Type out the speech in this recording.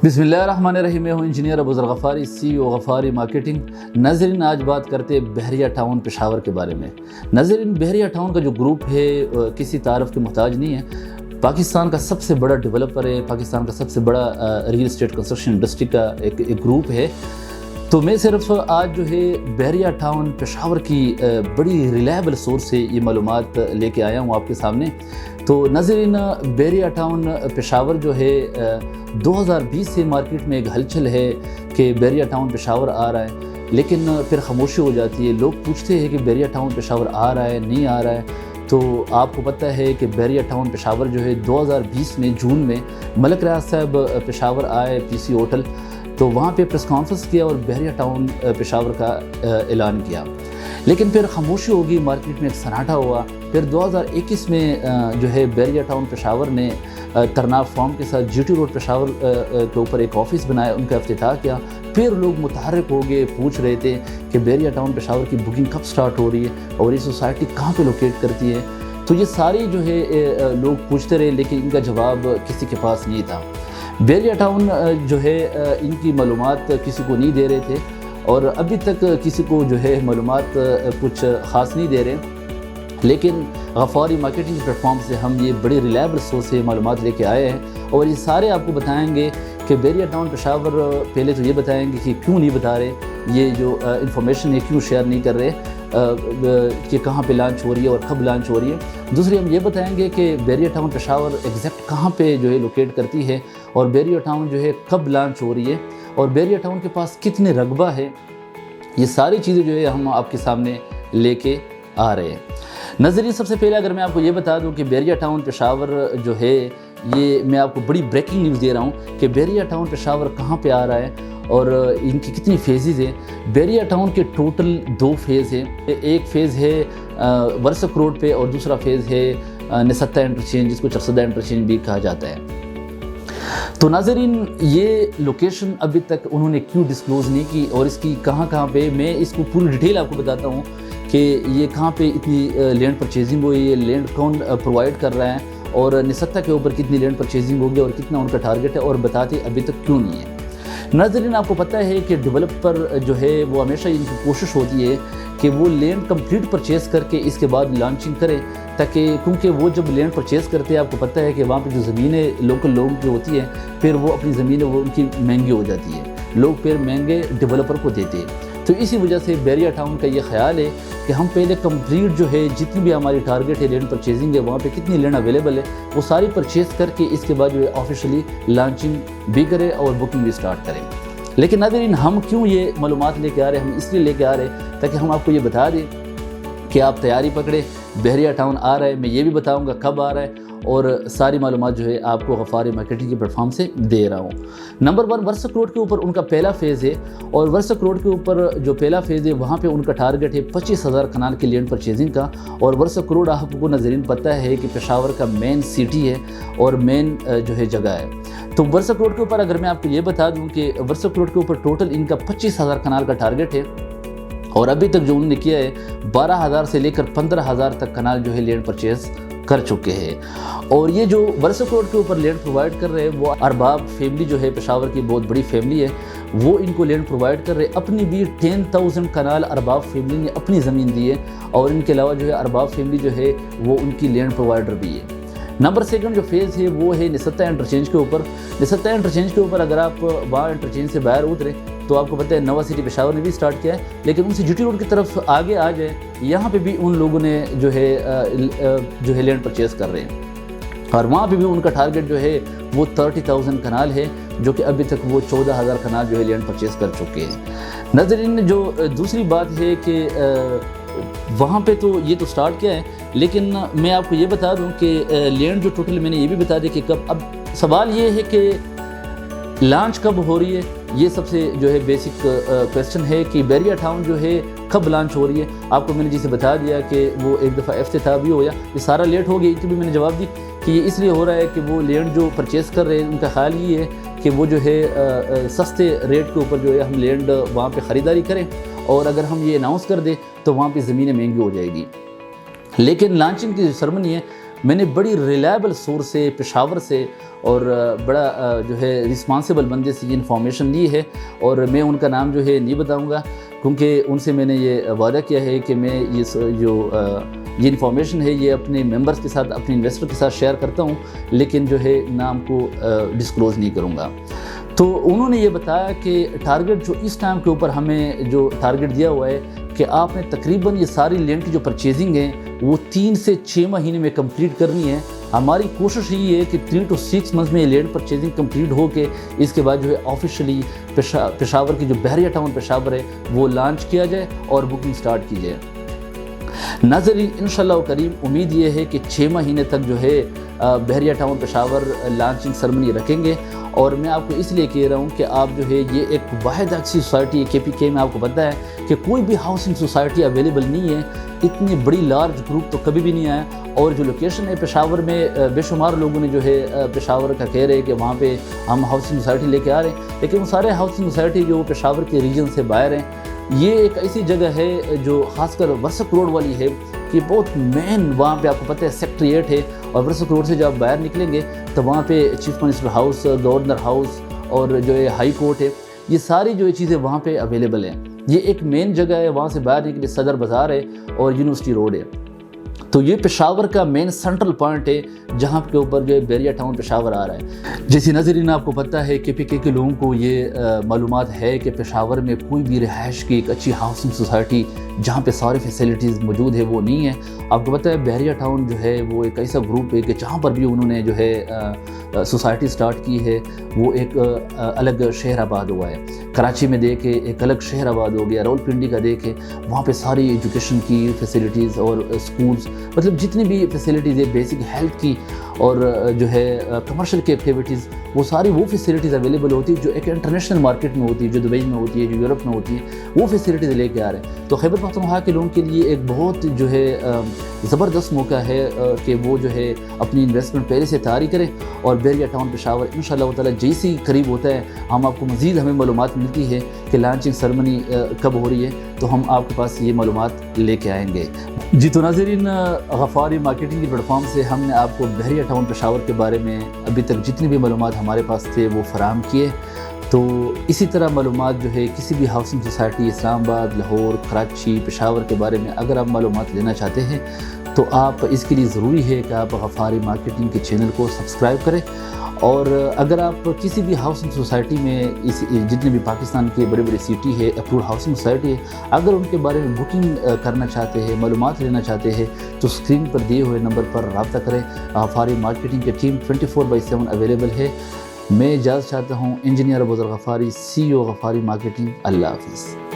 बिस्मिल्लाहिर्रहमानिर्रहीम। मैं हूँ इंजीनियर अबूज़र गफ़ारी, CEO गफ़ारी मार्केटिंग। नाज़रीन, आज बात करते हैं बहरिया टाउन पेशावर के बारे में। नाज़रीन, बहरिया टाउन का जो ग्रुप है किसी तारफ़ के मोहताज नहीं है। पाकिस्तान का सबसे बड़ा डेवलपर है, पाकिस्तान का सबसे बड़ा रियल एस्टेट कंस्ट्रक्शन इंडस्ट्री का एक ग्रुप है। तो मैं सिर्फ आज जो है बहरिया टाउन पेशावर की बड़ी रिलायबल सोर्स से ये मालूमात लेके आया हूँ आपके सामने। तो नाज़रीन, बहरिया टाउन पेशावर जो है 2020 से मार्केट में एक हलचल है कि बहरिया टाउन पेशावर आ रहा है, लेकिन फिर खामोशी हो जाती है। लोग पूछते हैं कि बहरिया टाउन पेशावर आ रहा है, नहीं आ रहा है। तो आपको पता है कि बहरिया टाउन पेशावर जो है 2020 में जून में मलक रियाज साहब पेशावर आए PC होटल, तो वहाँ पे प्रेस कॉन्फ्रेंस किया और बहरिया टाउन पेशावर का ऐलान किया। लेकिन फिर खामोशी होगी, मार्केट में एक सन्नाटा हुआ। फिर 2021 में जो है बहरिया टाउन पेशावर ने तरनाब फॉर्म के साथ GT रोड पेशावर के ऊपर एक ऑफ़िस बनाया, उनका इफ्तिताह किया। फिर लोग मुतहर्रिक हो गए, पूछ रहे थे कि बहरिया टाउन पेशावर की बुकिंग कब स्टार्ट हो रही है और ये सोसाइटी कहाँ पे लोकेट करती है। तो ये सारी जो है लोग पूछते रहे, लेकिन इनका जवाब किसी के पास नहीं था। बहरिया टाउन जो है इनकी मालूमात किसी को नहीं दे रहे थे और अभी तक किसी को जो है मालूमात कुछ ख़ास नहीं दे रहे। लेकिन गफ़ारी मार्केटिंग प्लेटफॉर्म से हम ये बड़े रिलायबल सोर्स से मालूमात लेके आए हैं और ये सारे आपको बताएंगे कि बहरिया टाउन पेशावर पहले तो ये बताएंगे कि क्यों नहीं बता रहे, ये जो इन्फॉर्मेशन है क्यों शेयर नहीं कर रहे कि कहाँ पे लॉन्च हो रही है और कब लॉन्च हो रही है। दूसरी हम ये बताएंगे कि बहरिया टाउन पेशावर एग्जैक्ट कहाँ पे जो है लोकेट करती है और बहरिया टाउन जो है कब लॉन्च हो रही है और बहरिया टाउन के पास कितने रकबा है। ये सारी चीज़ें जो है हम आपके सामने लेके आ रहे हैं। नज़रीन, सबसे पहले अगर मैं आपको ये बता दूं कि बहरिया टाउन पेशावर जो है, ये मैं आपको बड़ी ब्रेकिंग न्यूज़ दे रहा हूँ कि बहरिया टाउन पेशावर कहाँ पे आ रहा है और इनकी कितनी फेजेज़ हैं। बहरिया टाउन के टोटल 2 फेज़ हैं। एक फ़ेज़ है वर्सक रोड पे और दूसरा फ़ेज़ है निसत्ता इंटरचेंज, जिसको चरसदा इंटरचेंज भी कहा जाता है। तो नाज़रीन, ये लोकेशन अभी तक उन्होंने क्यों डिस्क्लोज़ नहीं की और इसकी कहाँ पे, मैं इसको पूरी डिटेल आपको बताता हूँ कि ये कहाँ पे इतनी लैंड परचेजिंग हुई है, लैंड कौन प्रोवाइड कर रहा है और निसत्ता के ऊपर कितनी लैंड परचेजिंग होगी और कितना उनका टारगेट है और बताते अभी तक क्यों नहीं है। नाज़रीन, आपको पता है कि डेवलपर जो है वो हमेशा इनकी कोशिश होती है कि वो लैंड कंप्लीट परचेज़ करके इसके बाद लॉन्चिंग करें, ताकि क्योंकि वो जब लैंड परचेज़ करते हैं, आपको पता है कि वहाँ पे जो ज़मीनें लोकल लोगों की होती है, फिर वो अपनी ज़मीनें वो उनकी महंगी हो जाती है, लोग फिर महंगे डेवलपर को देते हैं। तो इसी वजह से बहरिया टाउन का ये ख्याल है कि हम पहले कंप्लीट जो है जितनी भी हमारी टारगेट है लैंड परचेजिंग है, वहाँ पे कितनी लैंड अवेलेबल है, वो सारी परचेज़ करके इसके बाद जो है ऑफिशियली लॉन्चिंग भी करें और बुकिंग भी स्टार्ट करें। लेकिन नाज़रीन, हम क्यों ये मालूमात लेके आ रहे हैं? हम इसलिए लेके आ रहे हैं ताकि हम आपको ये बता दें कि आप तैयारी पकड़े, बहरिया टाउन आ रहा है। मैं ये भी बताऊंगा कब आ रहा है और सारी मालूमात जो है आपको गफ़ारी मार्केटिंग के प्लेटफॉर्म से दे रहा हूँ। नंबर 1, वर्सक रोड के ऊपर उनका पहला फ़ेज़ है और वर्सक रोड के ऊपर जो पहला फ़ेज़ है वहाँ पे उनका टारगेट है 25,000 कनाल की लैंड परचेजिंग का। और वर्सक रोड आपको नाज़रीन पता है कि पेशावर का मेन सिटी है और मेन जो है जगह है। तो वर्सक रोड के ऊपर अगर मैं आपको ये बता दूँ कि वर्सक रोड के ऊपर टोटल इनका 25,000 कनाल का टारगेट है और अभी तक जो उन्होंने किया है 12,000 से लेकर 15,000 तक कनाल जो है लैंड परचेज़ कर चुके हैं। और ये जो वर्सक रोड के ऊपर लैंड प्रोवाइड कर रहे हैं वो अरबाब फैमिली जो है, पेशावर की बहुत बड़ी फैमिली है, वो इनको लैंड प्रोवाइड कर रहे हैं। अपनी भी 10,000 कनाल अरबाब फैमिली ने अपनी ज़मीन दी है और इनके अलावा जो है अरबाब फैमिली जो है वो उनकी लैंड प्रोवाइडर भी है। नंबर 2 जो फेज़ है वो है निसत्ता इंटरचेंज के ऊपर। निसत्ता इंटरचेंज के ऊपर अगर आप वहाँ इंटरचेंज से बाहर उतरे तो आपको पता है नवा सिटी पेशावर ने भी स्टार्ट किया है, लेकिन उनसे GT रोड की तरफ आगे आ जाए, यहाँ पे भी उन लोगों ने जो है लैंड परचेज़ कर रहे हैं और वहाँ पे भी उनका टारगेट जो है वो 30,000 कनाल है, जो कि अभी तक वो 14,000 कनाल जो है लैंड परचेज़ कर चुके हैं। नाज़रीन, जो दूसरी बात है कि वहाँ पे तो ये तो स्टार्ट किया है, लेकिन मैं आपको ये बता दूँ कि लैंड जो टोटल मैंने ये भी बता दिया कि कब। अब सवाल ये है कि लॉन्च कब हो रही है, ये सबसे जो है बेसिक क्वेश्चन है कि बहरिया टाउन जो है कब लॉन्च हो रही है। आपको मैंने जिसे बता दिया कि वो एक दफ़ा इफ्तिताह भी हो गया, ये सारा लेट हो गया, इसकी भी मैंने जवाब दी कि ये इसलिए हो रहा है कि वो लैंड जो परचेज़ कर रहे हैं उनका ख्याल ये है कि वो जो है सस्ते रेट के ऊपर जो है हम लैंड वहाँ पे ख़रीदारी करें और अगर हम ये अनाउंस कर दें तो वहाँ पे ज़मीनें महंगी हो जाएगी। लेकिन लॉन्चिंग की जो सेरेमनी है میں نے بڑی ریلائبل سورس سے پشاور سے اور بڑا جو ہے رسپانسیبل بندے سے یہ انفارمیشن لی ہے، اور میں ان کا نام جو ہے نہیں بتاؤں گا، کیونکہ ان سے میں نے یہ وعدہ کیا ہے کہ میں یہ انفارمیشن ہے یہ اپنے ممبرز کے ساتھ، اپنے انویسٹر کے ساتھ شیئر کرتا ہوں، لیکن جو ہے نام کو ڈسکلوز نہیں کروں گا۔ تو انہوں نے یہ بتایا کہ ٹارگٹ جو اس ٹائم کے اوپر ہمیں جو ٹارگٹ دیا ہوا ہے کہ آپ نے تقریباً یہ ساری لینڈ کی جو پرچیزنگ ہے وہ 3 سے 6 مہینے میں کمپلیٹ کرنی ہے۔ ہماری کوشش یہ ہے کہ 3 to 6 منتھ میں یہ لینڈ پرچیزنگ کمپلیٹ ہو کے اس کے بعد جو ہے آفیشلی پشاور کی جو بحریہ ٹاؤن پشاور ہے وہ لانچ کیا جائے اور بکنگ سٹارٹ کی جائے۔ ناظرین انشاءاللہ کریم امید یہ ہے کہ 6 مہینے تک جو ہے بحریہ ٹاؤن پشاور لانچنگ سرمنی رکھیں گے، اور میں آپ کو اس لیے کہہ رہا ہوں کہ آپ جو ہے یہ ایک واحد ایسی سوسائٹی ہے KPK میں، آپ کو پتہ ہے کہ کوئی بھی ہاؤسنگ سوسائٹی اویلیبل نہیں ہے، اتنی بڑی لارج گروپ تو کبھی بھی نہیں آیا، اور جو لوکیشن ہے پشاور میں بے شمار لوگوں نے جو ہے پشاور کا کہہ رہے ہیں کہ وہاں پہ ہم ہاؤسنگ سوسائٹی لے کے آ رہے ہیں، لیکن وہ سارے ہاؤسنگ سوسائٹی جو پشاور کے ریجن سے باہر ہیں۔ یہ ایک ایسی جگہ ہے جو خاص کر ورسک روڈ والی ہے کہ بہت مین، وہاں پہ آپ کو پتہ ہے سیکٹر 8 ہے، اور ورسک روڈ سے جب آپ باہر نکلیں گے تو وہاں پہ chief minister house, governor house اور جو ہے ہائی کورٹ ہے، یہ ساری جو چیزیں وہاں پہ اویلیبل ہیں۔ یہ ایک مین جگہ ہے، وہاں سے باہر نکلے صدر بازار ہے اور یونیورسٹی روڈ ہے، تو یہ پشاور کا مین سینٹرل پوائنٹ ہے جہاں کے اوپر جو ہے بحریہ ٹاؤن پشاور آ رہا ہے۔ جیسے ناظرین آپ کو پتہ ہے KPK کے لوگوں کو یہ معلومات ہے کہ پشاور میں کوئی بھی رہائش کی ایک اچھی ہاؤسنگ سوسائٹی جہاں پہ ساری فیسلٹیز موجود ہے وہ نہیں ہے۔ آپ کو پتہ ہے بحریہ ٹاؤن جو ہے وہ ایک ایسا گروپ ہے کہ جہاں پر بھی انہوں نے جو ہے سوسائٹی سٹارٹ کی ہے وہ ایک الگ شہر آباد ہوا ہے۔ کراچی میں دیکھے ایک الگ شہر آباد ہو گیا، راولپنڈی کا دیکھے وہاں پہ ساری ایجوکیشن کی فیسلٹیز اور اسکولز، مطلب جتنی بھی فیسلٹیز ہے بیسک ہیلتھ کی اور جو ہے کمرشل کی ایکٹیویٹیز، وہ ساری وہ فیسلٹیز اویلیبل ہوتی ہے جو ایک انٹرنیشنل مارکیٹ میں ہوتی ہے، جو دبئی میں ہوتی ہے، جو یورپ میں ہوتی ہے، وہ فیسلٹیز لے کے آ رہے ہیں۔ تو خیبر پختونخوا کے لوگوں کے لیے ایک بہت جو ہے زبردست موقع ہے کہ وہ جو ہے اپنی انویسٹمنٹ پہلے سے تیاری کریں، اور بحریہ ٹاؤن پشاور انشاءاللہ تعالیٰ جیسی قریب ہوتا ہے ہم آپ کو مزید ہمیں معلومات ملتی ہے کہ لانچنگ سرمنی کب ہو رہی ہے تو ہم آپ کے پاس یہ معلومات لے کے آئیں گے۔ جی تو ناظرین غفاری مارکیٹنگ کی پلیٹ فارم سے ہم نے آپ کو بحریہ ٹاؤن پشاور کے بارے میں ابھی تک جتنی بھی معلومات ہمارے پاس تھے وہ فراہم کیے، تو اسی طرح معلومات جو ہے کسی بھی ہاؤسنگ سوسائٹی اسلام آباد، لاہور، کراچی، پشاور کے بارے میں اگر آپ معلومات لینا چاہتے ہیں تو آپ اس کے لیے ضروری ہے کہ آپ غفاری مارکیٹنگ کے چینل کو سبسکرائب کریں، اور اگر آپ کسی بھی ہاؤسنگ سوسائٹی میں جتنے بھی پاکستان کے بڑے بڑے سٹی ہے اپروڈ ہاؤسنگ سوسائٹی ہے، اگر ان کے بارے میں بکنگ کرنا چاہتے ہیں، معلومات لینا چاہتے ہیں تو اسکرین پر دیے ہوئے نمبر پر رابطہ کریں۔ غفاری مارکیٹنگ کی ٹیم 24/7 اویلیبل ہے۔ میں اجازت چاہتا ہوں، انجینئر ابوذر غفاری، CEO غفاری مارکیٹنگ۔ اللہ حافظ۔